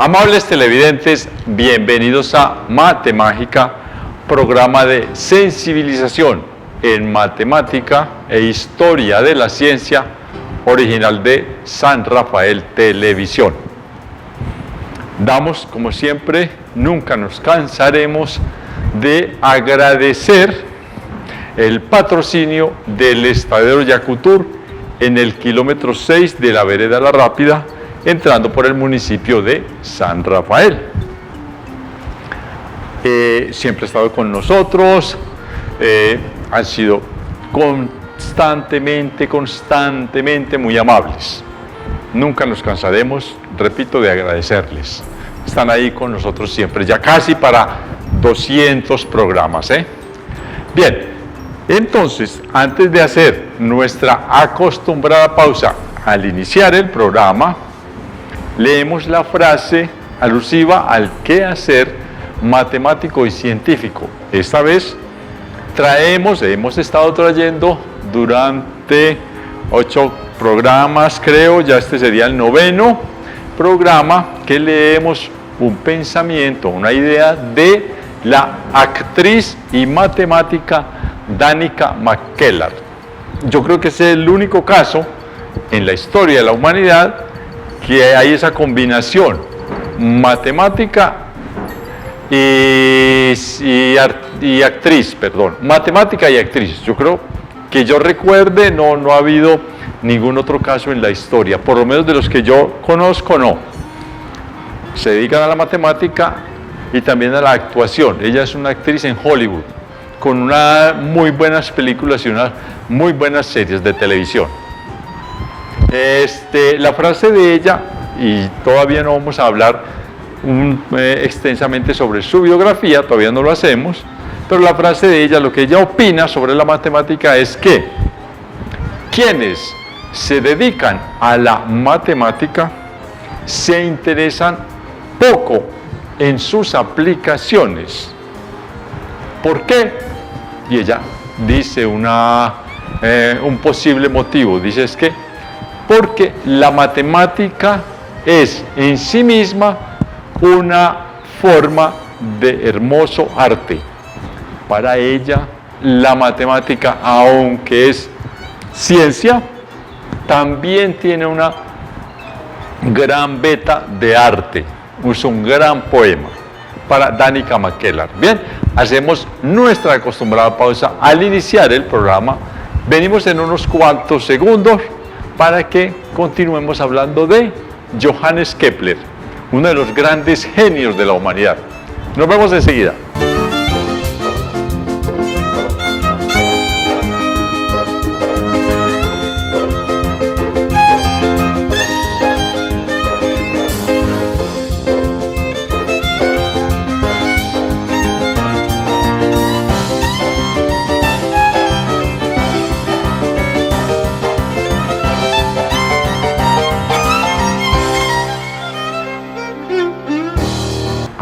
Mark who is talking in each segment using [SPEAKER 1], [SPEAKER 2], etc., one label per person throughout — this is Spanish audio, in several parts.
[SPEAKER 1] Amables televidentes, bienvenidos a Matemágica, programa de sensibilización en matemática e historia de la ciencia, original de San Rafael Televisión. Damos, como siempre, nunca nos cansaremos de agradecer el patrocinio del Estadero Yacutur en el kilómetro 6 de la vereda La Rápida, entrando por el municipio de San Rafael. Siempre ha estado con nosotros, han sido constantemente muy amables. Nunca nos cansaremos, repito, de agradecerles. Están ahí con nosotros siempre, ya casi para 200 programas. Bien, entonces, antes de hacer nuestra acostumbrada pausa al iniciar el programa, leemos la frase alusiva al quehacer matemático y científico. Esta vez hemos estado trayendo durante 8 programas, creo, ya este sería el 9º programa, que leemos un pensamiento, una idea de la actriz y matemática Danica McKellar. Yo creo que ese es el único caso en la historia de la humanidad que hay esa combinación matemática y actriz, matemática y actriz. Yo creo que yo recuerde, no ha habido ningún otro caso en la historia, por lo menos de los que yo conozco, no. Se dedican a la matemática y también a la actuación. Ella es una actriz en Hollywood, con unas muy buenas películas y unas muy buenas series de televisión. La frase de ella, y todavía no vamos a hablar extensamente sobre su biografía, todavía no lo hacemos, pero la frase de ella, lo que ella opina sobre la matemática es que quienes se dedican a la matemática se interesan poco en sus aplicaciones. ¿Por qué? Y ella dice un posible motivo, dice es que porque la matemática es en sí misma una forma de hermoso arte. Para ella, la matemática, aunque es ciencia, también tiene una gran veta de arte. Es un gran poema para Danica McKellar. Bien, hacemos nuestra acostumbrada pausa al iniciar el programa. Venimos en unos cuantos segundos para que continuemos hablando de Johannes Kepler, uno de los grandes genios de la humanidad. Nos vemos enseguida.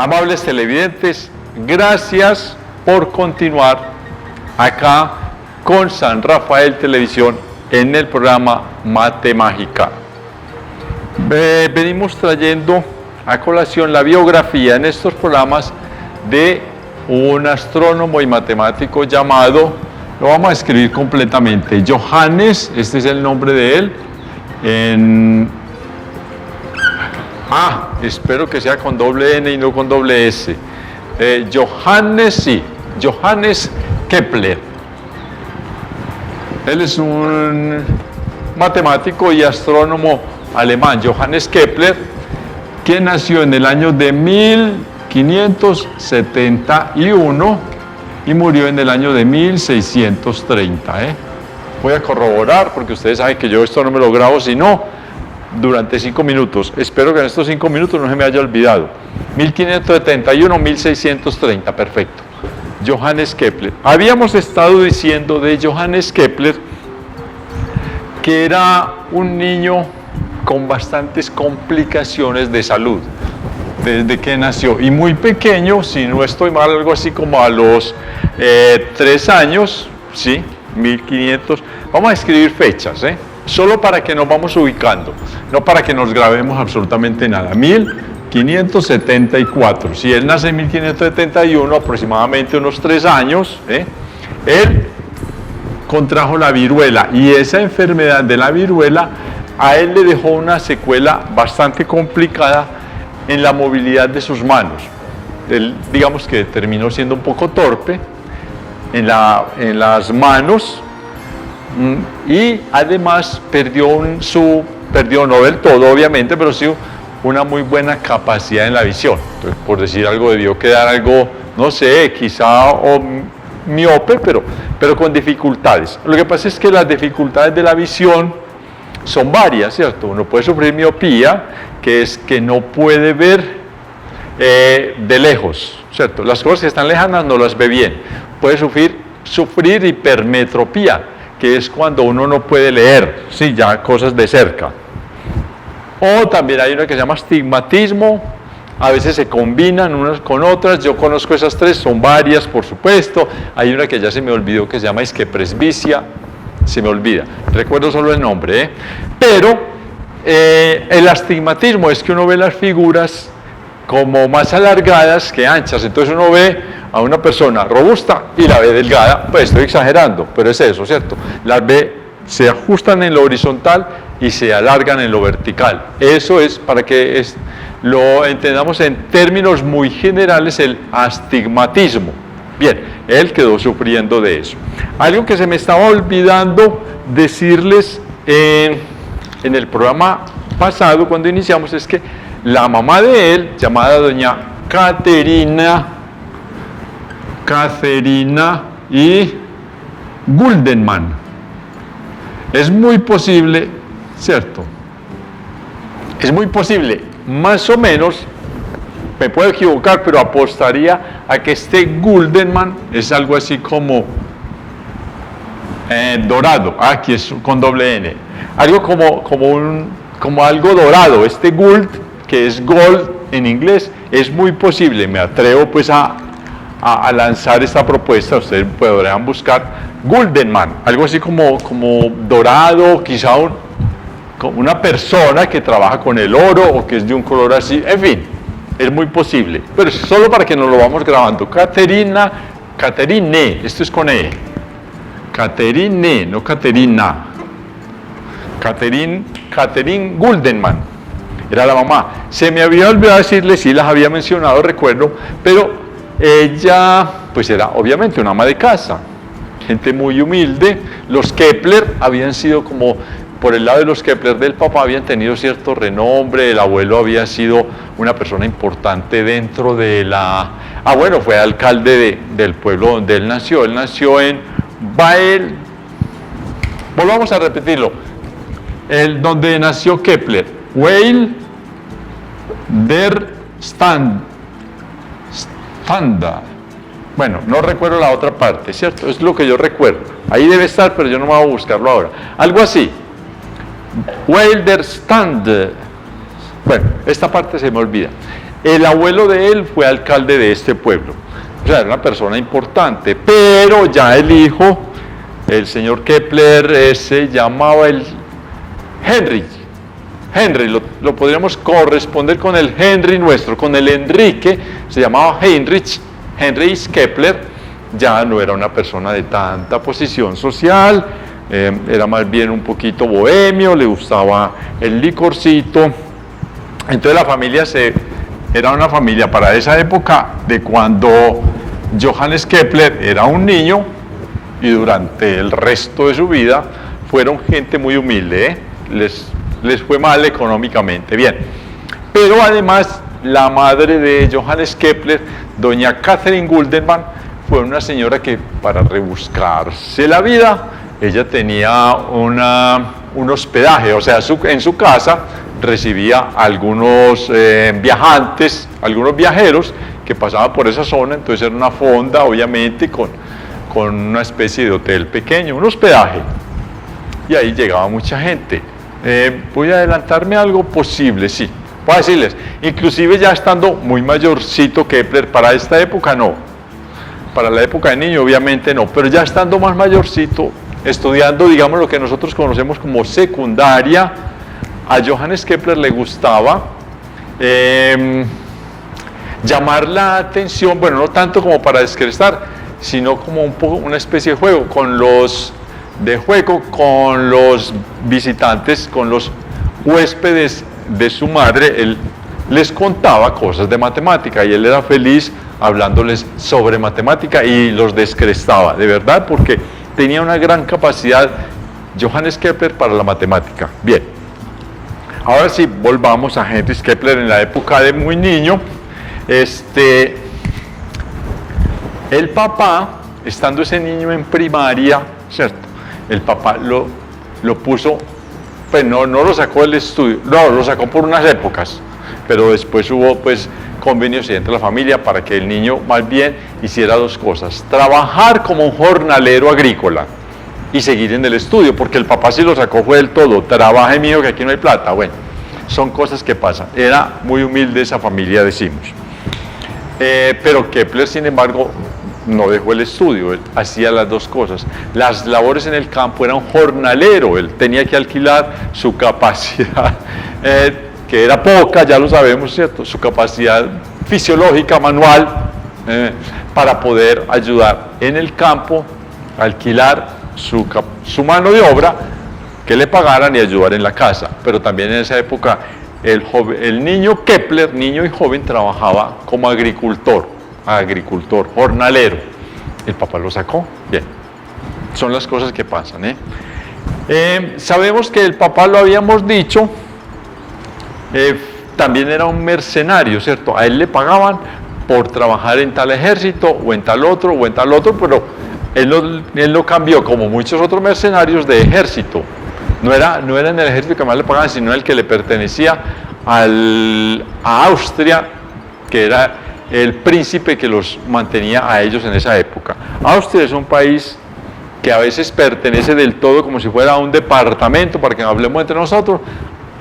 [SPEAKER 1] Amables televidentes, gracias por continuar acá con San Rafael Televisión en el programa Matemágica. Venimos trayendo a colación la biografía en estos programas de un astrónomo y matemático llamado, lo vamos a escribir completamente, Johannes, este es el nombre de él, espero que sea con doble N y no con doble S. Johannes Kepler. Él es un matemático y astrónomo alemán, Johannes Kepler, que nació en el año de 1571 y murió en el año de 1630. Voy a corroborar porque ustedes saben que yo esto no me lo grabo sino durante 5 minutos. Espero que en estos 5 minutos no se me haya olvidado. 1571, 1630, perfecto. Johannes Kepler. Habíamos estado diciendo de Johannes Kepler que era un niño con bastantes complicaciones de salud desde que nació, y muy pequeño, si no estoy mal, algo así como a los 3 años, ¿sí? 1500, vamos a escribir fechas, solo para que nos vamos ubicando, no para que nos grabemos absolutamente nada. 1574. Si él nace en 1571, aproximadamente unos 3 años, él contrajo la viruela, y esa enfermedad de la viruela a él le dejó una secuela bastante complicada en la movilidad de sus manos. Él, digamos que terminó siendo un poco torpe en las manos, y además perdió no del todo obviamente, pero sí una muy buena capacidad en la visión. Entonces, por decir algo, debió quedar algo, no sé, quizá miope, pero con dificultades. Lo que pasa es que las dificultades de la visión son varias, ¿cierto? Uno puede sufrir miopía, que es que no puede ver de lejos, ¿cierto? Las cosas que están lejanas no las ve bien. Puede sufrir hipermetropía, que es cuando uno no puede leer, sí, ya cosas de cerca. O también hay una que se llama astigmatismo, a veces se combinan unas con otras. Yo conozco esas tres, son varias por supuesto. Hay una que ya se me olvidó que se llama presbicia, se me olvida, recuerdo solo el nombre, Pero el astigmatismo es que uno ve las figuras como más alargadas que anchas, entonces uno ve a una persona robusta y la ve delgada, pues estoy exagerando, pero es eso, ¿cierto? Las ve, se ajustan en lo horizontal y se alargan en lo vertical. Eso es, para que lo entendamos en términos muy generales, el astigmatismo. Bien, él quedó sufriendo de eso. Algo que se me estaba olvidando decirles en el programa pasado, cuando iniciamos, es que la mamá de él, llamada doña Caterina y Guldenmann, es muy posible, ¿cierto? Es muy posible, más o menos, me puedo equivocar, pero apostaría a que este Guldenmann es algo así como dorado, aquí es con doble N, algo como algo dorado. Este Guld, que es gold en inglés, es muy posible, me atrevo pues a lanzar esta propuesta. Ustedes podrán buscar Guldenmann, algo así como dorado, quizá una persona que trabaja con el oro o que es de un color así, en fin, es muy posible, pero solo para que nos lo vamos grabando. Caterine, esto es con E, Caterine, no Caterina, Catherine Guldenmann era la mamá. Se me había olvidado decirle, sí las había mencionado, recuerdo, pero ella pues era obviamente una ama de casa, gente muy humilde. Los Kepler habían sido como, por el lado de los Kepler del papá, habían tenido cierto renombre. El abuelo había sido una persona importante dentro de fue alcalde del pueblo donde él nació. Él nació en Bael, volvamos a repetirlo, donde nació Kepler, Weil der Standa. Bueno, no recuerdo la otra parte, ¿cierto? Es lo que yo recuerdo. Ahí debe estar, pero yo no me voy a buscarlo ahora. Algo así. Weil der Stand. Bueno, esta parte se me olvida. El abuelo de él fue alcalde de este pueblo. O sea, era una persona importante, pero ya el hijo, el señor Kepler, se llamaba el Henry, lo podríamos corresponder con el Henry nuestro, con el Enrique, se llamaba Heinrich Kepler. Ya no era una persona de tanta posición social, era más bien un poquito bohemio, le gustaba el licorcito. Entonces la familia era una familia para esa época de cuando Johannes Kepler era un niño, y durante el resto de su vida fueron gente muy humilde, les fue mal económicamente, bien. Pero además la madre de Johannes Kepler, doña Catherine Guldenmann, fue una señora que, para rebuscarse la vida, ella tenía un hospedaje, o sea, en su casa recibía algunos viajantes, algunos viajeros que pasaban por esa zona. Entonces era una fonda, obviamente, con una especie de hotel pequeño, un hospedaje, y ahí llegaba mucha gente. Voy a adelantarme algo posible, sí, voy a decirles, inclusive ya estando muy mayorcito Kepler, para esta época no, para la época de niño obviamente no, pero ya estando más mayorcito, estudiando, digamos, lo que nosotros conocemos como secundaria, a Johannes Kepler le gustaba llamar la atención, bueno, no tanto como para descrestar, sino como un poco una especie de juego con los visitantes, con los huéspedes de su madre. Él les contaba cosas de matemática y él era feliz hablándoles sobre matemática y los descrestaba, de verdad, porque tenía una gran capacidad Johannes Kepler para la matemática. Bien, ahora sí, volvamos a Heinrich Kepler en la época de muy niño. El papá, estando ese niño en primaria, ¿cierto? El papá lo puso, pues no lo sacó del estudio, no, lo sacó por unas épocas, pero después hubo pues convenios entre la familia para que el niño más bien hiciera dos cosas: trabajar como un jornalero agrícola y seguir en el estudio, porque el papá sí lo sacó fue del todo: trabaje, mío, que aquí no hay plata. Bueno, son cosas que pasan. Era muy humilde esa familia, decimos. Pero Kepler, sin embargo, no dejó el estudio, él hacía las dos cosas. Las labores en el campo, era un jornalero, él tenía que alquilar su capacidad, que era poca, ya lo sabemos, ¿cierto? Su capacidad fisiológica, manual, para poder ayudar en el campo, alquilar su mano de obra, que le pagaran y ayudar en la casa. Pero también en esa época el niño Kepler, niño y joven, trabajaba como agricultor, jornalero. El papá lo sacó. Bien, son las cosas que pasan. Sabemos que el papá, lo habíamos dicho, también era un mercenario, ¿cierto? A él le pagaban por trabajar en tal ejército o en tal otro, pero él no cambió, como muchos otros mercenarios, de ejército. No era en el ejército que más le pagaban, sino el que le pertenecía a Austria, que era el príncipe que los mantenía a ellos en esa época. Austria es un país que a veces pertenece del todo, como si fuera un departamento, para que hablemos entre nosotros,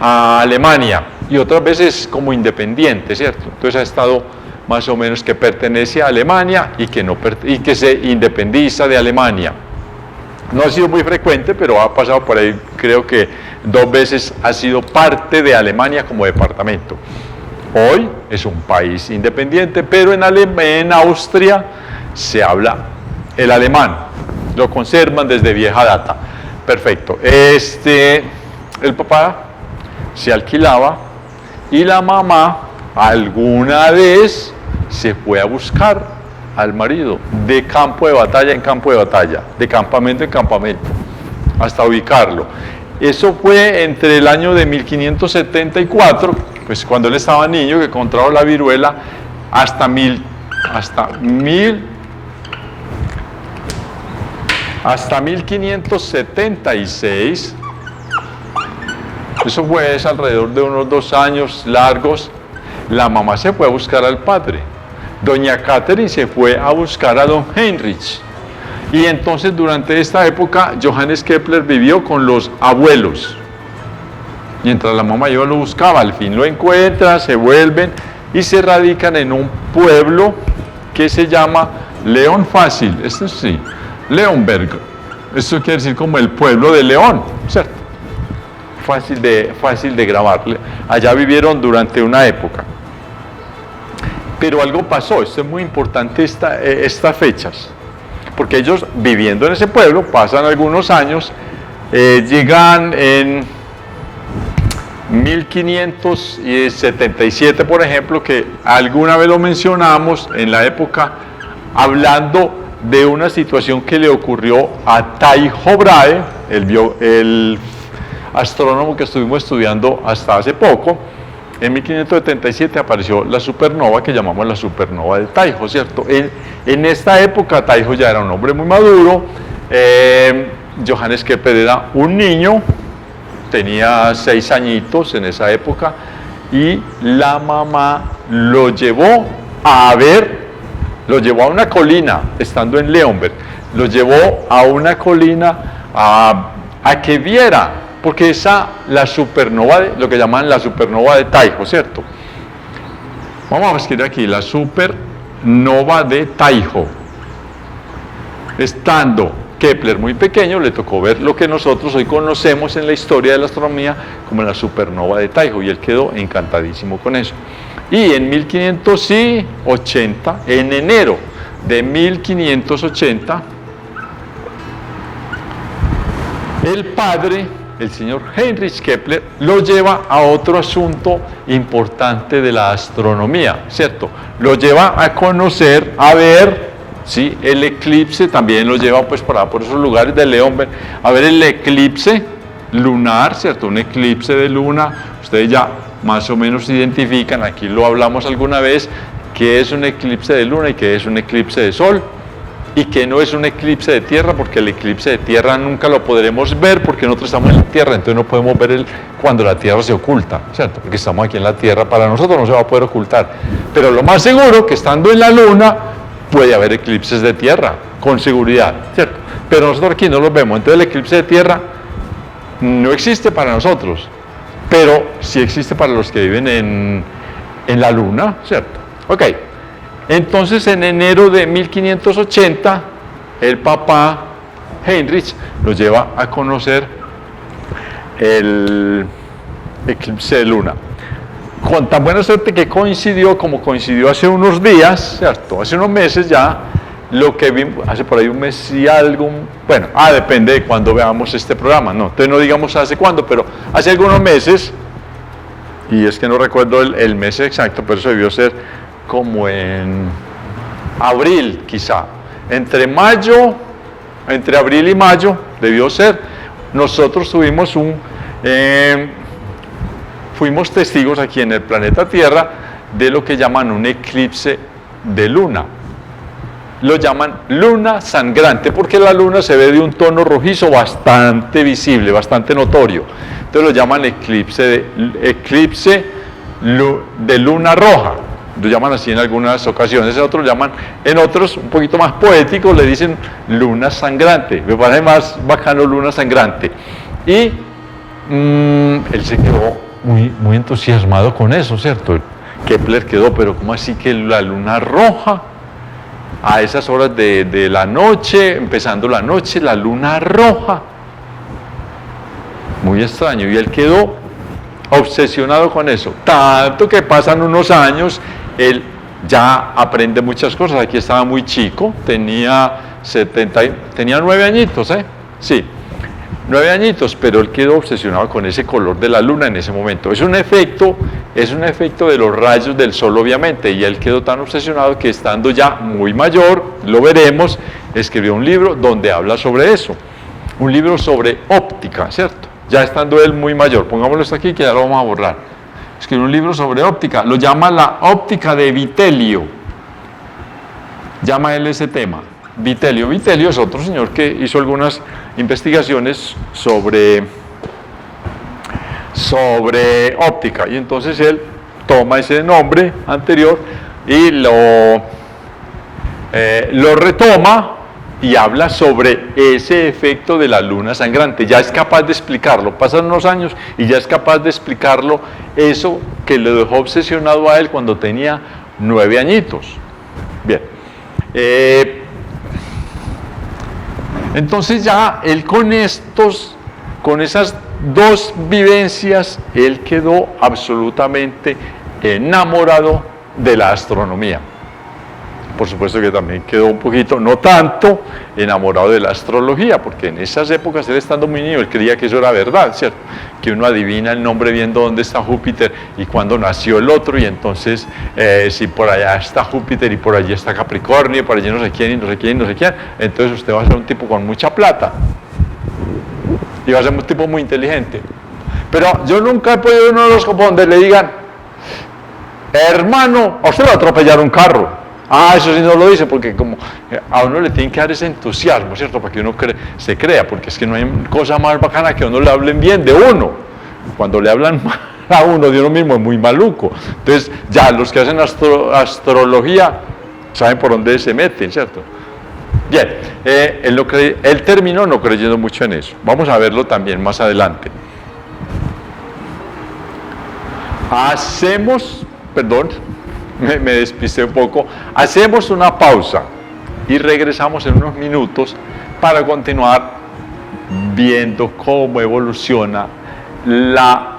[SPEAKER 1] a Alemania, y otras veces como independiente, ¿cierto? Entonces ha estado más o menos que pertenece a Alemania y que se independiza de Alemania. No ha sido muy frecuente, pero ha pasado por ahí, creo que 2 veces ha sido parte de Alemania como departamento. Hoy es un país independiente, pero en Austria se habla el alemán, lo conservan desde vieja data. Perfecto. El papá se alquilaba y la mamá alguna vez se fue a buscar al marido de campo de batalla en campo de batalla, de campamento en campamento, hasta ubicarlo. Eso fue entre el año de 1574, pues cuando él estaba niño, que contrajo la viruela, hasta 1576. Eso fue alrededor de unos 2 años largos. La mamá se fue a buscar al padre. Doña Catherine se fue a buscar a don Heinrich. Y entonces durante esta época Johannes Kepler vivió con los abuelos. Mientras la mamá lo buscaba, al fin lo encuentra, se vuelven y se radican en un pueblo que se llama León Fácil. Esto sí, Leonberg. Esto quiere decir como el pueblo de León, ¿cierto? Fácil de grabar. Allá vivieron durante una época. Pero algo pasó, esto es muy importante, estas fechas, porque ellos, viviendo en ese pueblo, pasan algunos años, llegan en 1577, por ejemplo, que alguna vez lo mencionamos en la época, hablando de una situación que le ocurrió a Tycho Brahe, el astrónomo que estuvimos estudiando hasta hace poco. En 1577 apareció la supernova que llamamos la supernova de Tycho, ¿cierto? En esta época Tycho ya era un hombre muy maduro. Johannes Kepler era un niño, tenía 6 añitos en esa época, y la mamá lo llevó a una colina, estando en Leonberg, lo llevó a una colina a que viera, porque la supernova, lo que llaman la supernova de Tycho, ¿cierto? Vamos a escribir aquí, la supernova de Tycho. Estando Kepler muy pequeño, le tocó ver lo que nosotros hoy conocemos en la historia de la astronomía como la supernova de Tycho, y él quedó encantadísimo con eso. Y en 1580, en enero de 1580, el padre, el señor Heinrich Kepler, lo lleva a otro asunto importante de la astronomía, ¿cierto? Lo lleva a conocer, a ver, ¿sí?, el eclipse, también lo lleva pues por esos lugares de Leonberg, a ver el eclipse lunar, ¿cierto? Un eclipse de luna, ustedes ya más o menos identifican, aquí lo hablamos alguna vez, qué es un eclipse de luna y qué es un eclipse de sol, y que no es un eclipse de tierra, porque el eclipse de tierra nunca lo podremos ver porque nosotros estamos en la tierra, entonces no podemos ver cuando la tierra se oculta, ¿cierto? Porque estamos aquí en la tierra, para nosotros no se va a poder ocultar. Pero lo más seguro que estando en la luna puede haber eclipses de tierra, con seguridad, ¿cierto? Pero nosotros aquí no los vemos, entonces el eclipse de tierra no existe para nosotros, pero sí existe para los que viven en la luna, ¿cierto? Ok. Entonces, en enero de 1580, el papá Heinrich nos lleva a conocer el eclipse de luna. Con tan buena suerte que coincidió, como coincidió hace unos días, ¿cierto? Hace unos meses ya, lo que vimos, hace por ahí un mes y algo, bueno, depende de cuándo veamos este programa, ¿no? Entonces no digamos hace cuándo, pero hace algunos meses, y es que no recuerdo el mes exacto, pero eso debió ser como en abril quizá, entre abril y mayo debió ser, nosotros tuvimos fuimos testigos aquí en el planeta Tierra de lo que llaman un eclipse de luna. Lo llaman luna sangrante, porque la luna se ve de un tono rojizo bastante visible, bastante notorio. Entonces lo llaman eclipse de luna roja. Lo llaman así en algunas ocasiones, en otros llaman, en otros un poquito más poéticos le dicen luna sangrante. Me parece más bacano luna sangrante. Y él se quedó muy entusiasmado con eso, ¿cierto? Kepler quedó, pero ¿cómo así que la luna roja? A esas horas de la noche, empezando la noche, la luna roja. Muy extraño. Y él quedó obsesionado con eso. Tanto que pasan unos años, él ya aprende muchas cosas. Aquí estaba muy chico, tenía 9 añitos, Sí, 9 añitos, pero él quedó obsesionado con ese color de la luna en ese momento. Es un efecto de los rayos del sol, obviamente, y él quedó tan obsesionado que estando ya muy mayor, lo veremos, escribió un libro donde habla sobre eso, un libro sobre óptica, ¿cierto? Ya estando él muy mayor, pongámoslo esto aquí que ya lo vamos a borrar. Escribió un libro sobre óptica, lo llama la óptica de Vitellio, llama él ese tema. Vitellio es otro señor que hizo algunas investigaciones sobre óptica, y entonces él toma ese nombre anterior y lo retoma y habla sobre ese efecto de la luna sangrante. Ya es capaz de explicarlo, pasan unos años y ya es capaz de explicarlo, eso que le dejó obsesionado a él cuando tenía 9 añitos. Bien. Entonces ya él con esas dos vivencias, él quedó absolutamente enamorado de la astronomía. Por supuesto que también quedó un poquito, no tanto, enamorado de la astrología, porque en esas épocas, él estando muy niño, él creía que eso era verdad, ¿cierto? Que uno adivina el nombre viendo dónde está Júpiter y cuándo nació el otro, y entonces si por allá está Júpiter y por allí está Capricornio, y por allí no sé quién y no sé quién y no sé quién, entonces usted va a ser un tipo con mucha plata y va a ser un tipo muy inteligente. Pero yo nunca he podido ir a un horóscopo donde le digan, hermano, a usted le va a atropellar un carro. Eso sí no lo dice, porque como a uno le tienen que dar ese entusiasmo, ¿cierto? Para que uno se crea, porque es que no hay cosa más bacana que a uno le hablen bien de uno. Cuando le hablan mal a uno de uno mismo es muy maluco. Entonces, ya los que hacen astrología saben por dónde se meten, ¿cierto? Bien, él terminó no creyendo mucho en eso. Vamos a verlo también más adelante. Me despisté un poco. Hacemos una pausa y regresamos en unos minutos para continuar viendo cómo evoluciona la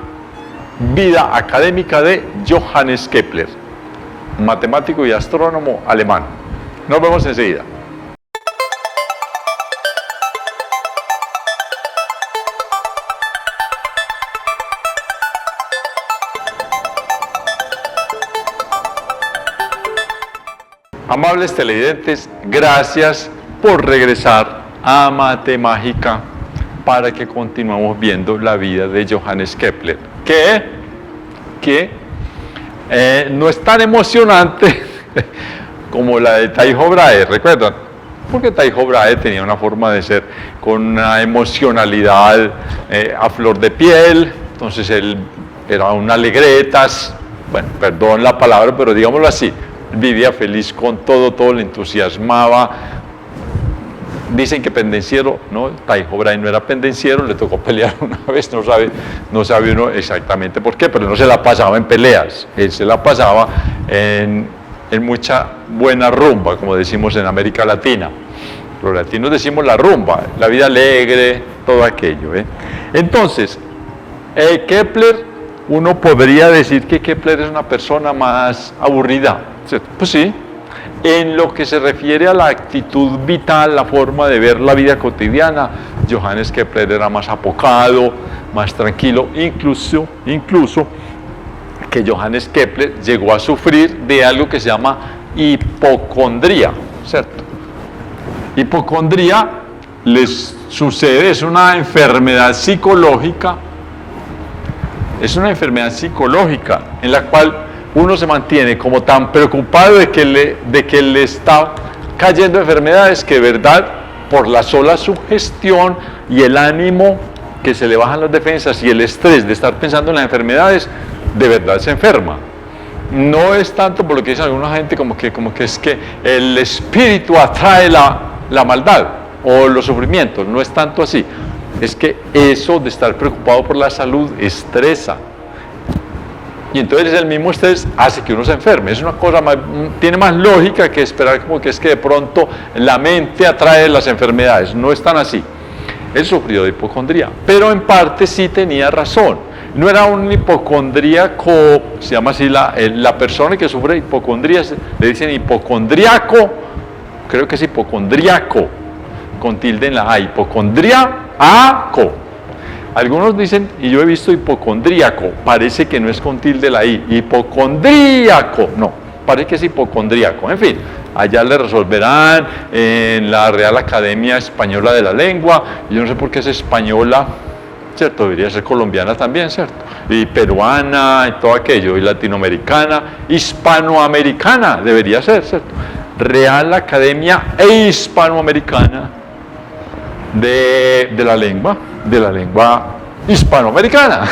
[SPEAKER 1] vida académica de Johannes Kepler, matemático y astrónomo alemán. Nos vemos enseguida. Amables televidentes, gracias por regresar a Matemágica para que continuemos viendo la vida de Johannes Kepler, que no es tan emocionante como la de Tycho Brahe, ¿recuerdan? Porque Tycho Brahe tenía una forma de ser con una emocionalidad a flor de piel, entonces él era un alegretas, bueno, perdón la palabra, pero digámoslo así, vivía feliz con todo le entusiasmaba. Dicen que pendenciero, ¿no? Tycho Brahe no era pendenciero, le tocó pelear una vez, no sabe uno exactamente por qué, pero no se la pasaba en peleas, él se la pasaba en mucha buena rumba, como decimos en América Latina. Los latinos decimos la rumba, la vida alegre, todo aquello. Entonces, Kepler, uno podría decir que Kepler es una persona más aburrida, ¿cierto? Pues sí. En lo que se refiere a la actitud vital, la forma de ver la vida cotidiana, Johannes Kepler era más apocado, más tranquilo, incluso que Johannes Kepler llegó a sufrir de algo que se llama hipocondría, ¿cierto? Hipocondría les sucede, es una enfermedad psicológica, en la cual uno se mantiene como tan preocupado de que le está cayendo enfermedades que de verdad, por la sola sugestión y el ánimo que se le bajan las defensas y el estrés de estar pensando en las enfermedades, de verdad se enferma. No es tanto por lo que dice alguna gente como que es que el espíritu atrae la maldad o los sufrimientos, no es tanto así. Es que eso de estar preocupado por la salud estresa. Y entonces el mismo estrés hace que uno se enferme. Es una cosa tiene más lógica que esperar como que es que de pronto la mente atrae las enfermedades. No es tan así. Él sufrió de hipocondría, pero en parte sí tenía razón. No era un hipocondríaco, se llama así la persona que sufre de hipocondría, le dicen hipocondríaco, creo que es hipocondríaco, con tilde en la A, hipocondríaco. Algunos dicen, y yo he visto hipocondríaco, parece que no es con tilde la I, hipocondríaco, no, parece que es hipocondríaco. En fin, allá le resolverán en la Real Academia Española de la Lengua, yo no sé por qué es española, ¿cierto? Debería ser colombiana también, ¿cierto? Y peruana, y todo aquello, y latinoamericana, hispanoamericana, debería ser, ¿cierto? Real Academia Hispanoamericana de la lengua hispanoamericana.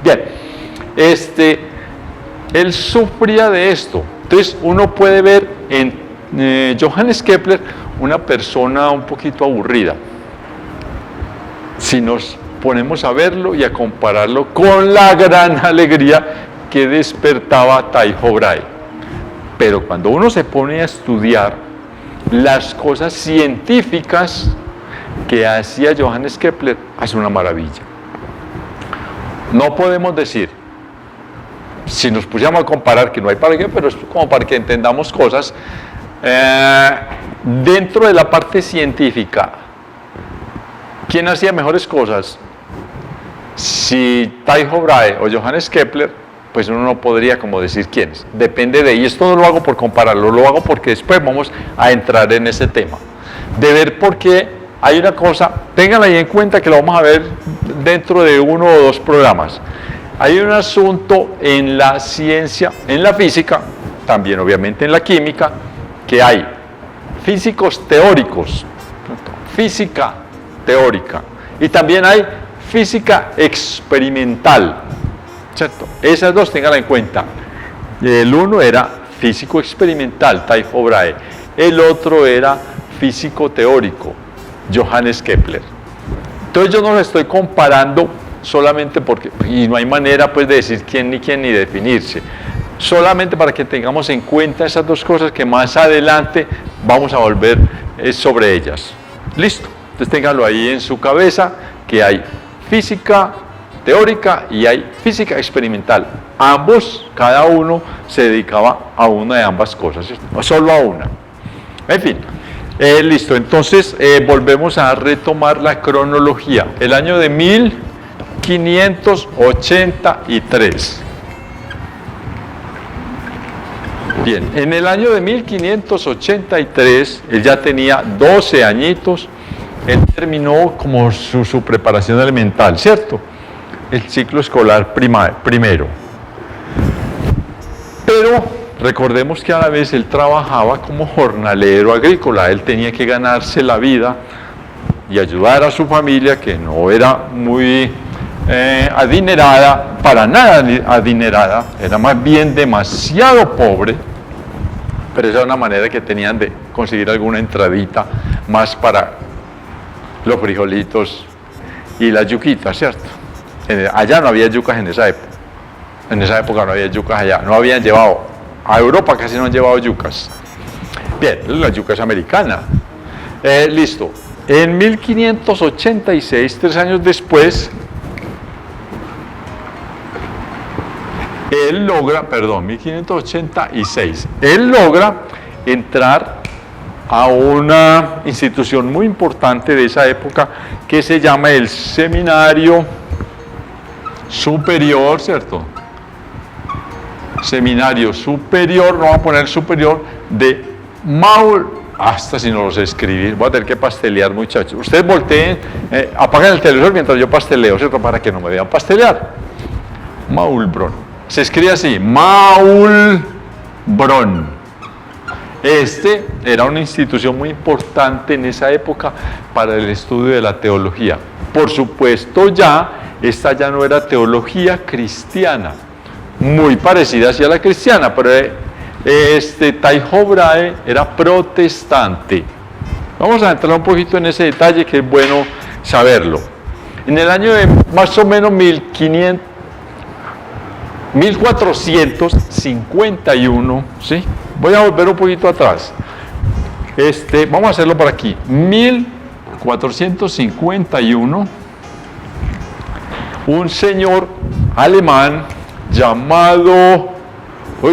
[SPEAKER 1] Bien, él sufría de esto. Entonces uno puede ver en Johannes Kepler una persona un poquito aburrida. Si nos ponemos a verlo y a compararlo con la gran alegría que despertaba Tycho Brahe. Pero cuando uno se pone a estudiar las cosas científicas que hacía Johannes Kepler, hace una maravilla. No podemos decir, si nos pusiéramos a comparar, que no hay para qué, pero es como para que entendamos cosas, dentro de la parte científica, ¿quién hacía mejores cosas? Si Tycho Brahe o Johannes Kepler, pues uno no podría como decir quiénes. Depende de, y esto no lo hago por compararlo, lo hago porque después vamos a entrar en ese tema. De ver por qué hay una cosa, ténganla ahí en cuenta que lo vamos a ver dentro de 1 o 2 programas. Hay un asunto en la ciencia, en la física, también obviamente en la química, que hay físicos teóricos, física teórica, y también hay física experimental, ¿cierto? Esas dos ténganla en cuenta. El uno era físico experimental, Tycho Brahe, el otro era físico teórico, Johannes Kepler. Entonces yo no lo estoy comparando solamente porque, y no hay manera pues de decir quién ni definirse, solamente para que tengamos en cuenta esas dos cosas que más adelante vamos a volver sobre ellas. Listo, entonces ténganlo ahí en su cabeza, que hay física teórica y hay física experimental. Ambos, cada uno se dedicaba a una de ambas cosas, ¿cierto? O solo a una. En fin, listo, entonces volvemos a retomar la cronología. El año de 1583. Bien, en el año de 1583, él ya tenía 12 añitos, él terminó como su preparación elemental, ¿cierto? El ciclo escolar primero. Pero recordemos que a la vez él trabajaba como jornalero agrícola, él tenía que ganarse la vida y ayudar a su familia, que no era muy adinerada, para nada adinerada, era más bien demasiado pobre, pero esa era una manera que tenían de conseguir alguna entradita más para los frijolitos y las yuquitas, ¿cierto? Allá no había yucas en esa época. En esa época no había yucas allá. No habían llevado, a Europa casi no han llevado yucas. Bien, la yuca es americana. Listo. En 1586, 3 años después, él logra, 1586, él logra entrar a una institución muy importante de esa época que se llama el Seminario Superior, ¿cierto? Seminario Superior, no vamos a poner superior, de Maul, hasta si no lo sé escribir, voy a tener que pastelear, muchachos. Ustedes volteen, apaguen el televisor mientras yo pasteleo, ¿cierto? Para que no me vean pastelear. Maulbronn, se escribe así, Maulbronn. Era una institución muy importante en esa época para el estudio de la teología. Por supuesto esta ya no era teología cristiana, muy parecida hacia la cristiana, pero Tycho Brahe era protestante. Vamos a entrar un poquito en ese detalle que es bueno saberlo. En el año de más o menos 1451, ¿sí? Voy a volver un poquito atrás. Vamos a hacerlo por aquí. 1451, un señor alemán llamado,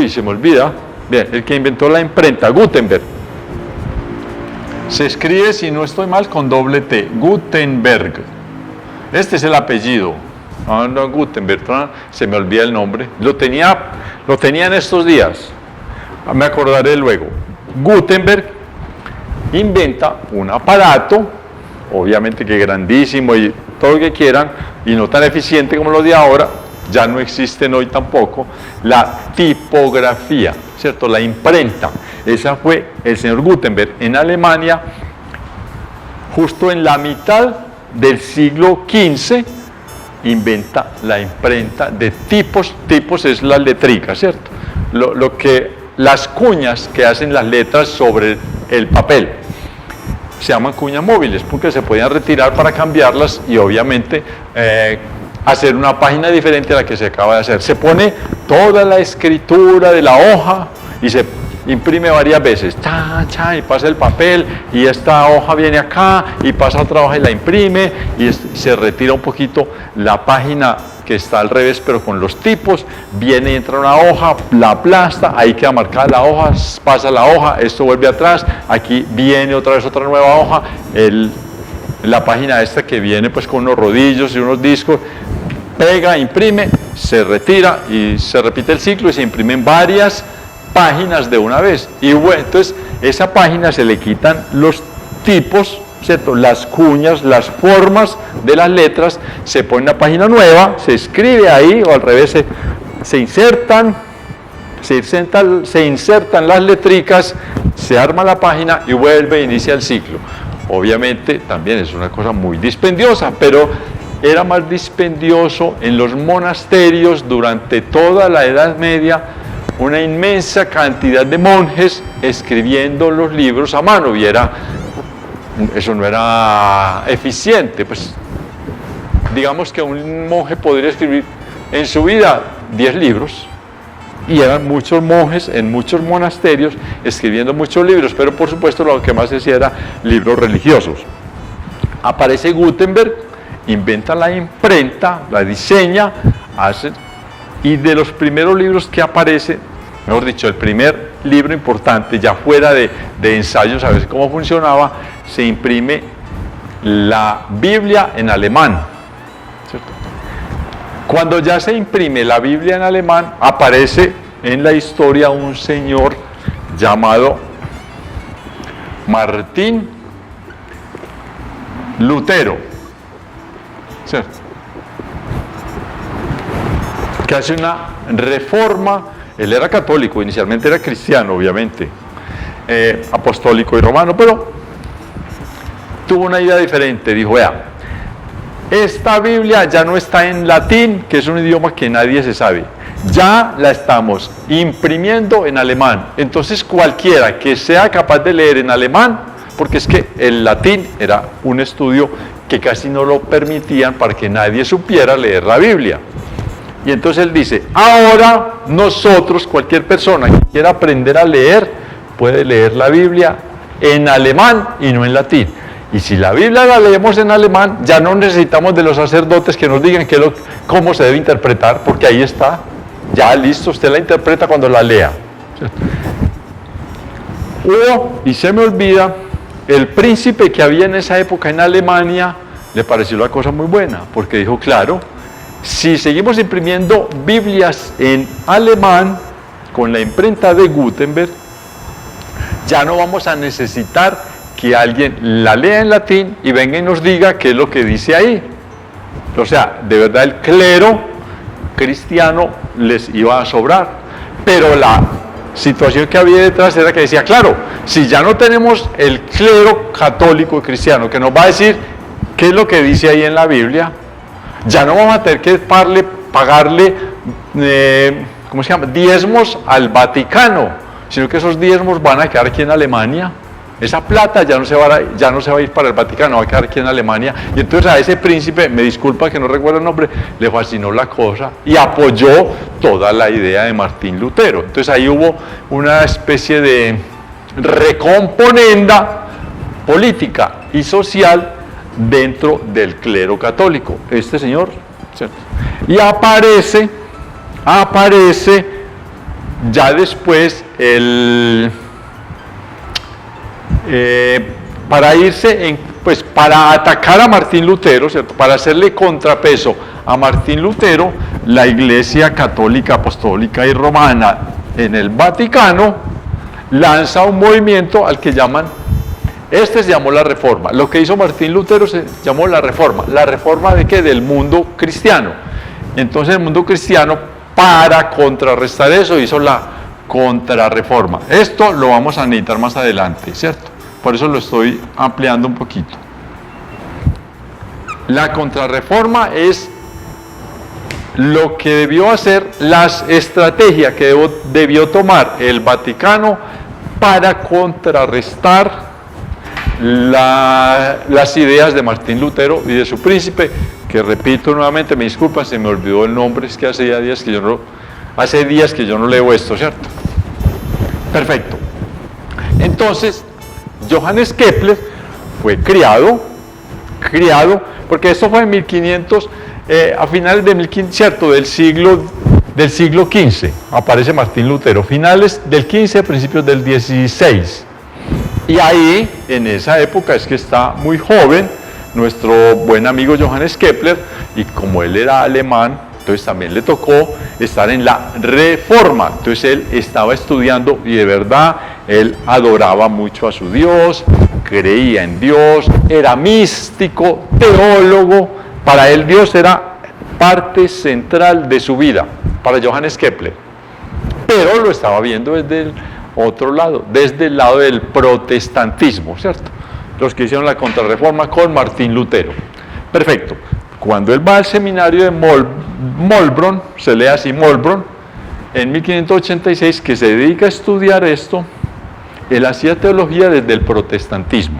[SPEAKER 1] se me olvida, bien, el que inventó la imprenta, Gutenberg. Se escribe, si no estoy mal, con doble T, Gutenberg. Este es el apellido. No, Gutenberg, se me olvida el nombre. Lo tenía en estos días. Me acordaré luego. Gutenberg inventa un aparato, obviamente que grandísimo y todo lo que quieran, y no tan eficiente como los de ahora, ya no existen hoy tampoco, la tipografía, ¿cierto? La imprenta. Esa fue el señor Gutenberg en Alemania, justo en la mitad del siglo XV, inventa la imprenta de tipos. Tipos es la letrica, ¿cierto? Las cuñas que hacen las letras sobre el papel se llaman cuñas móviles porque se podían retirar para cambiarlas y obviamente hacer una página diferente a la que se acaba de hacer. Se pone toda la escritura de la hoja y se imprime varias veces, y pasa el papel y esta hoja viene acá y pasa otra hoja y la imprime y se retira un poquito la página que está al revés pero con los tipos, viene y entra una hoja, la aplasta, ahí queda marcada la hoja, pasa la hoja, esto vuelve atrás, aquí viene otra vez otra nueva hoja, la página esta que viene pues con unos rodillos y unos discos, pega, imprime, se retira y se repite el ciclo y se imprimen varias páginas de una vez. Y bueno, entonces esa página se le quitan los tipos, ¿cierto? Las cuñas, las formas de las letras, se pone una página nueva, se escribe ahí o al revés se insertan las letricas, se arma la página y vuelve e inicia el ciclo. Obviamente también es una cosa muy dispendiosa, pero era más dispendioso en los monasterios durante toda la Edad Media, una inmensa cantidad de monjes escribiendo los libros a mano, y eso no era eficiente, pues digamos que un monje podría escribir en su vida 10 libros, y eran muchos monjes en muchos monasterios escribiendo muchos libros, pero por supuesto lo que más se hacía era libros religiosos. Aparece Gutenberg inventa la imprenta, la diseña, hace, y de los primeros libros que aparece, mejor dicho, el primer libro importante, ya fuera de ensayos a ver cómo funcionaba, se imprime la Biblia en alemán, ¿cierto? Cuando ya se imprime la Biblia en alemán, aparece en la historia un señor llamado Martín Lutero, ¿cierto? Que hace una reforma. Él era católico, inicialmente era cristiano, obviamente, apostólico y romano, pero tuvo una idea diferente. Dijo, vea, esta Biblia ya no está en latín, que es un idioma que nadie se sabe, ya la estamos imprimiendo en alemán. Entonces cualquiera que sea capaz de leer en alemán, porque es que el latín era un estudio que casi no lo permitían para que nadie supiera leer la Biblia. Y entonces él dice, ahora nosotros, cualquier persona que quiera aprender a leer, puede leer la Biblia en alemán y no en latín. Y si la Biblia la leemos en alemán, ya no necesitamos de los sacerdotes que nos digan cómo se debe interpretar, porque ahí está, ya listo, usted la interpreta cuando la lea. Y se me olvida, el príncipe que había en esa época en Alemania, le pareció la cosa muy buena, porque dijo, claro, si seguimos imprimiendo Biblias en alemán con la imprenta de Gutenberg, ya no vamos a necesitar que alguien la lea en latín y venga y nos diga qué es lo que dice ahí. O sea, de verdad el clero cristiano les iba a sobrar. Pero la situación que había detrás era que decía, claro, si ya no tenemos el clero católico cristiano que nos va a decir qué es lo que dice ahí en la Biblia, ya no vamos a tener que pagarle ¿cómo se llama? Diezmos al Vaticano, sino que esos diezmos van a quedar aquí en Alemania. Esa plata ya no se va a ir para el Vaticano, va a quedar aquí en Alemania. Y entonces a ese príncipe, me disculpa que no recuerdo el nombre, le fascinó la cosa y apoyó toda la idea de Martín Lutero. Entonces ahí hubo una especie de recomponenda política y social dentro del clero católico, este señor, ¿cierto? Y aparece ya después para atacar a Martín Lutero, ¿cierto? Para hacerle contrapeso a Martín Lutero, la Iglesia Católica, Apostólica y Romana en el Vaticano lanza un movimiento al que llaman, se llamó la Reforma. Lo que hizo Martín Lutero se llamó la Reforma. ¿La Reforma de qué? Del mundo cristiano. Entonces el mundo cristiano, para contrarrestar eso, hizo la Contrarreforma. Esto lo vamos a necesitar más adelante, ¿cierto? Por eso lo estoy ampliando un poquito. La Contrarreforma es lo que debió hacer, las estrategias que debió tomar el Vaticano para contrarrestar las ideas de Martín Lutero y de su príncipe, que repito nuevamente, me disculpan, se me olvidó el nombre, es que hace días que yo no leo esto, ¿cierto? Perfecto. Entonces, Johannes Kepler fue criado, porque esto fue en 1500, a finales de 1500, ¿cierto? Del siglo XV, aparece Martín Lutero, finales del XV, principios del XVI. Y ahí, en esa época, es que está muy joven nuestro buen amigo Johannes Kepler, y como él era alemán, entonces también le tocó estar en la Reforma. Entonces él estaba estudiando y de verdad él adoraba mucho a su Dios, creía en Dios, era místico, teólogo. Para él Dios era parte central de su vida, para Johannes Kepler. Pero lo estaba viendo desde el otro lado, desde el lado del protestantismo, ¿cierto? Los que hicieron la Contrarreforma con Martín Lutero. Perfecto. Cuando él va al seminario de Molbronn, se lee así Molbronn, en 1586, que se dedica a estudiar esto, él hacía teología desde el protestantismo.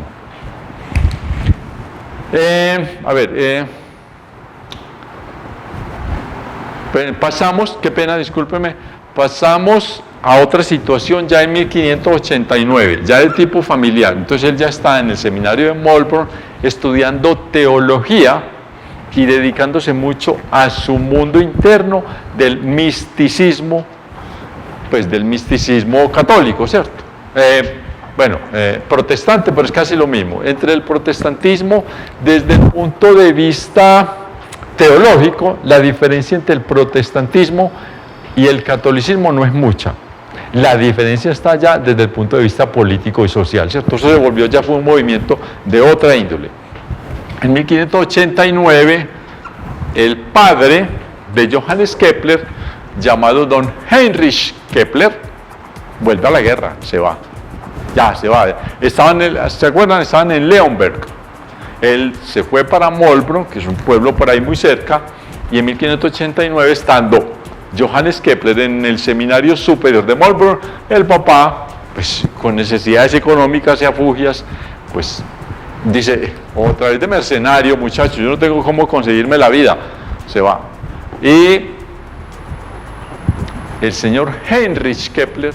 [SPEAKER 1] Pasamos, qué pena, discúlpeme, pasamos a otra situación ya en 1589, ya de tipo familiar. Entonces él ya está en el seminario de Molbronn estudiando teología, y dedicándose mucho a su mundo interno del misticismo, pues del misticismo católico, ¿cierto? Protestante, pero es casi lo mismo. Entre el protestantismo, desde el punto de vista teológico, la diferencia entre el protestantismo y el catolicismo no es mucha. La diferencia está ya desde el punto de vista político y social, ¿cierto? Eso se volvió, ya fue un movimiento de otra índole. En 1589, el padre de Johannes Kepler, llamado don Heinrich Kepler, vuelve a la guerra, se va. Ya, se va. ¿Se acuerdan? Estaban en Leonberg. Él se fue para Molbro, que es un pueblo por ahí muy cerca, y en 1589, estando Johannes Kepler en el seminario superior de Molbro, el papá, pues con necesidades económicas y afugias, pues dice, otra vez de mercenario, muchacho, yo no tengo cómo conseguirme la vida, se va. Y el señor Heinrich Kepler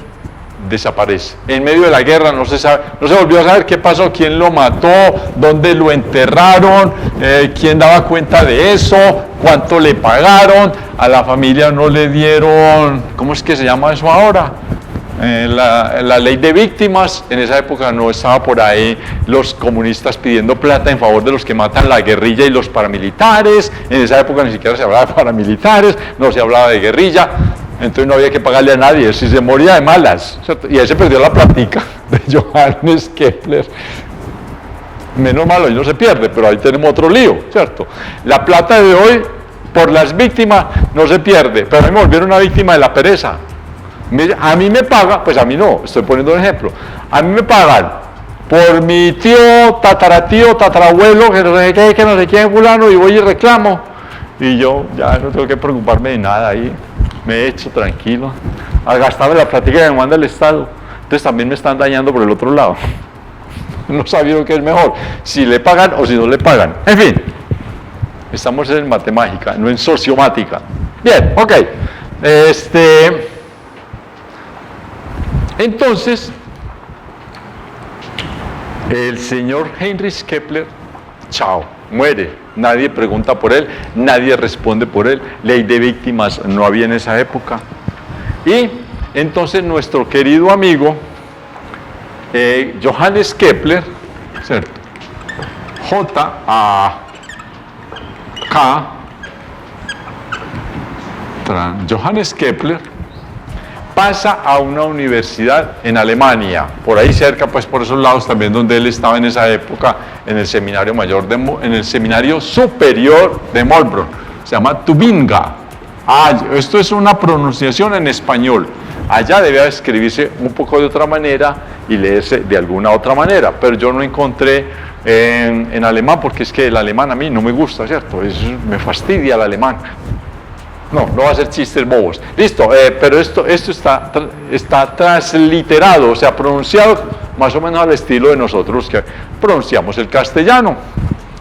[SPEAKER 1] desaparece. En medio de la guerra no se sabe, no se volvió a saber qué pasó, quién lo mató, dónde lo enterraron, quién daba cuenta de eso, cuánto le pagaron, a la familia no le dieron, ¿cómo es que se llama eso ahora? La ley de víctimas. En esa época no estaba por ahí los comunistas pidiendo plata en favor de los que matan la guerrilla y los paramilitares. En esa época ni siquiera se hablaba de paramilitares, no se hablaba de guerrilla. Entonces no había que pagarle a nadie, si se moría de malas, ¿cierto? Y ahí se perdió la plática de Johannes Kepler. Menos mal, hoy no se pierde, pero ahí tenemos otro lío, ¿cierto? La plata de hoy, por las víctimas, no se pierde, pero a mí me volvieron una víctima de la pereza. A mí me pagan, pues a mí no, estoy poniendo un ejemplo, a mí me pagan por mi tío, tataratío, tatarabuelo, que no sé qué, que no sé quién, fulano, y voy y reclamo, y yo ya no tengo que preocuparme de nada ahí. Me he hecho tranquilo, al gastarme la plática que me manda el Estado. Entonces también me están dañando por el otro lado. No sabía qué es mejor, si le pagan o si no le pagan. En fin, estamos en matemática, no en sociomática. Bien, ok. Entonces, el señor Heinrich Kepler, chao, muere. Nadie pregunta por él, nadie responde por él, ley de víctimas no había en esa época. Y entonces nuestro querido amigo Johannes Kepler, ¿cierto? Johannes Kepler pasa a una universidad en Alemania, por ahí cerca, pues por esos lados también donde él estaba en esa época, en el seminario mayor, en el seminario superior de Molbro, se llama Tubinga. Esto es una pronunciación en español, allá debe escribirse un poco de otra manera y leerse de alguna otra manera, pero yo no encontré en alemán, porque es que el alemán a mí no me gusta, ¿cierto? Me fastidia el alemán. No va a ser chistes bobos. Listo, pero esto está transliterado, o sea, pronunciado más o menos al estilo de nosotros que pronunciamos el castellano.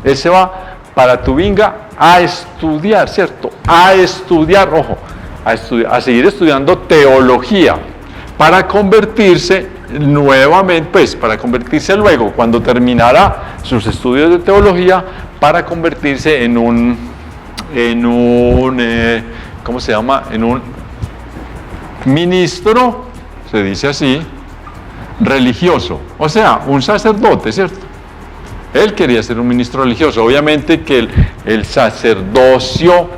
[SPEAKER 1] Él se va para Tubinga a estudiar, ¿cierto? A estudiar, ojo, a seguir estudiando teología, para convertirse nuevamente, pues, para convertirse luego, cuando terminara sus estudios de teología, para convertirse en un ¿cómo se llama? En un ministro, se dice así, religioso, o sea, un sacerdote, ¿cierto? Él quería ser un ministro religioso. Obviamente que el sacerdocio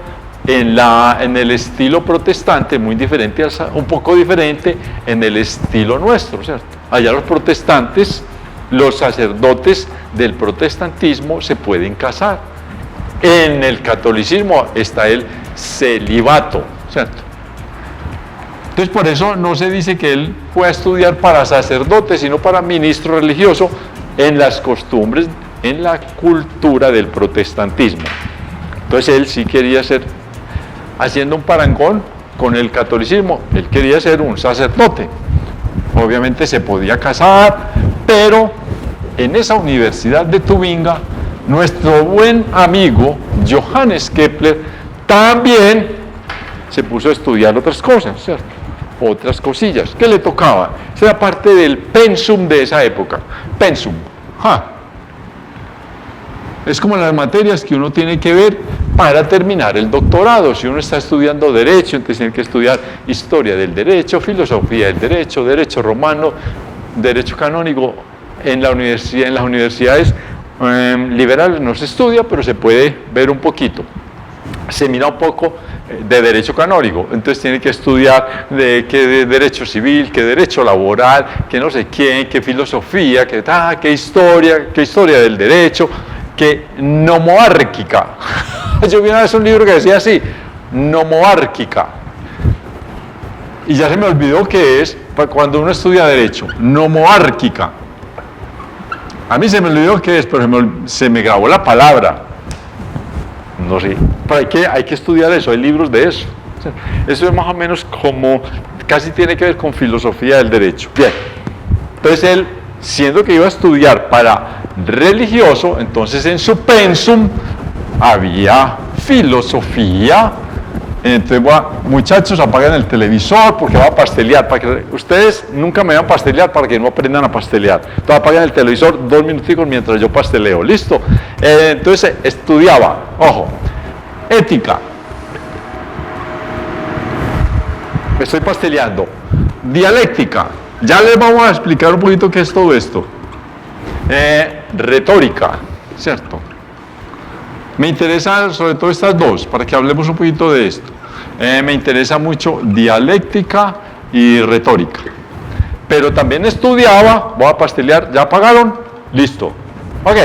[SPEAKER 1] en el estilo protestante, muy diferente, un poco diferente en el estilo nuestro, ¿cierto? Allá los protestantes, los sacerdotes del protestantismo se pueden casar. En el catolicismo está el celibato, ¿cierto? Entonces por eso no se dice que él fue a estudiar para sacerdote, sino para ministro religioso en las costumbres, en la cultura del protestantismo. Entonces él sí quería ser, haciendo un parangón con el catolicismo, él quería ser un sacerdote. Obviamente se podía casar, pero en esa universidad de Tubinga, nuestro buen amigo Johannes Kepler también se puso a estudiar otras cosas, ¿cierto? Otras cosillas que le tocaba. Esa era parte del pensum de esa época. Pensum. Es como las materias que uno tiene que ver para terminar el doctorado. Si uno está estudiando Derecho, entonces tiene que estudiar Historia del Derecho, Filosofía del Derecho, Derecho Romano, Derecho Canónico. En las universidades liberales no se estudia, pero se puede ver un poquito. Se mira un poco de derecho canónico, entonces tiene que estudiar de derecho civil, que derecho laboral, que no sé quién, que filosofía, que historia del derecho, que nomoárquica. Yo vi una vez un libro que decía así, nomoárquica, y ya se me olvidó qué es cuando uno estudia derecho, nomoárquica. A mí se me olvidó qué es, pero se me grabó la palabra. No sé, pero hay que estudiar eso, hay libros de eso. Eso es más o menos como, casi tiene que ver con filosofía del derecho. Bien, entonces él, siendo que iba a estudiar para religioso, entonces en su pensum había filosofía. Entonces, muchachos, apaguen el televisor porque va a pastelear. Para que ustedes nunca me van a pastelear para que no aprendan a pastelear. Entonces, apaguen el televisor 2 minuticos mientras yo pasteleo. ¿Listo? Entonces, estudiaba, ojo, ética. Estoy pasteleando. Dialéctica. Ya les vamos a explicar un poquito qué es todo esto. Retórica, ¿cierto? Me interesan sobre todo estas dos, para que hablemos un poquito de esto. Me interesa mucho dialéctica y retórica. Pero también estudiaba, voy a pastelear, ¿ya apagaron? Listo. Ok.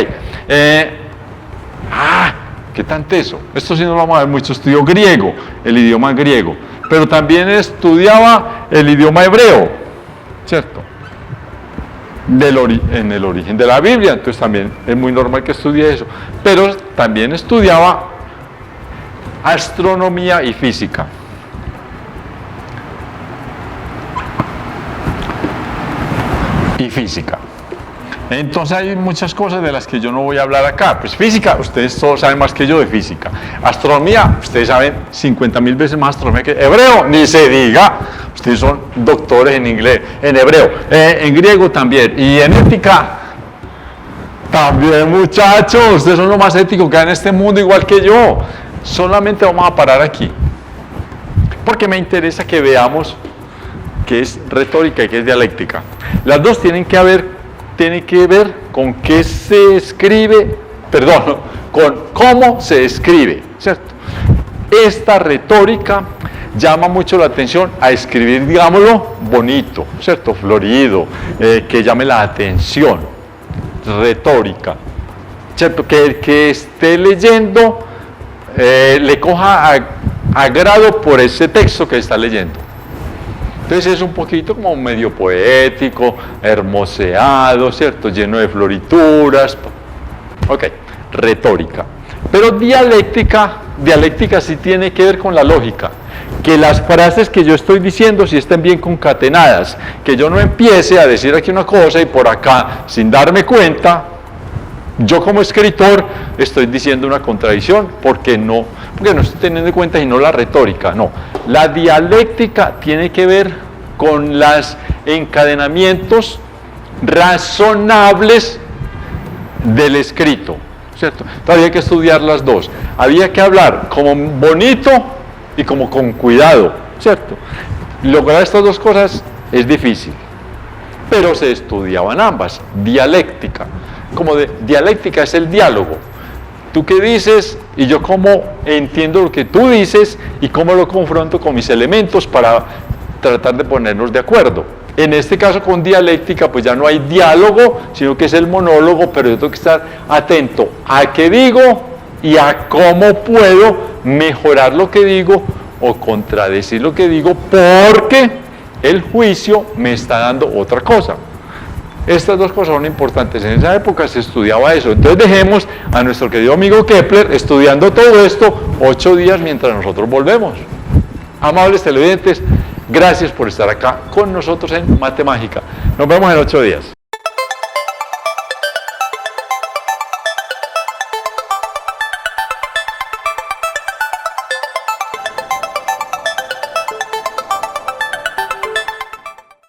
[SPEAKER 1] ¿Qué tan teso? Esto sí no lo vamos a ver mucho. Estudió griego, el idioma griego. Pero también estudiaba el idioma hebreo, ¿cierto? En el origen de la Biblia, entonces también es muy normal que estudie eso, pero también estudiaba astronomía y física. Entonces hay muchas cosas de las que yo no voy a hablar acá. Pues física, ustedes todos saben más que yo de física. Astronomía, ustedes saben 50.000 veces más astronomía que hebreo, ni se diga. Ustedes son doctores en inglés, en hebreo, en griego también. Y en ética, también, muchachos. Ustedes son lo más ético que hay en este mundo, igual que yo. Solamente vamos a parar aquí, porque me interesa que veamos qué es retórica y qué es dialéctica. Las dos tienen que ver con qué se escribe, con cómo se escribe, ¿cierto? Esta retórica llama mucho la atención a escribir, digámoslo, bonito, ¿cierto? Florido, que llame la atención. Retórica, ¿cierto? Que el que esté leyendo le coja agrado por ese texto que está leyendo. Entonces es un poquito como medio poético, hermoseado, ¿cierto? Lleno de florituras. Ok, retórica. Pero dialéctica sí tiene que ver con la lógica. Que las frases que yo estoy diciendo sí estén bien concatenadas. Que yo no empiece a decir aquí una cosa y por acá, sin darme cuenta, yo como escritor estoy diciendo una contradicción porque no estoy teniendo en cuenta sino la retórica, no. La dialéctica tiene que ver con los encadenamientos razonables del escrito, ¿cierto? Entonces había que estudiar las dos. Había que hablar como bonito y como con cuidado, ¿cierto? Lograr estas dos cosas es difícil, pero se estudiaban ambas. Dialéctica. Dialéctica es el diálogo. Tú qué dices y yo cómo entiendo lo que tú dices y cómo lo confronto con mis elementos para tratar de ponernos de acuerdo. En este caso con dialéctica pues ya no hay diálogo, sino que es el monólogo, pero yo tengo que estar atento a qué digo y a cómo puedo mejorar lo que digo o contradecir lo que digo porque el juicio me está dando otra cosa. Estas dos cosas son importantes. En esa época se estudiaba eso. Entonces dejemos a nuestro querido amigo Kepler estudiando todo esto 8 días mientras nosotros volvemos. Amables televidentes, gracias por estar acá con nosotros en Mate Mágica. Nos vemos en 8 días.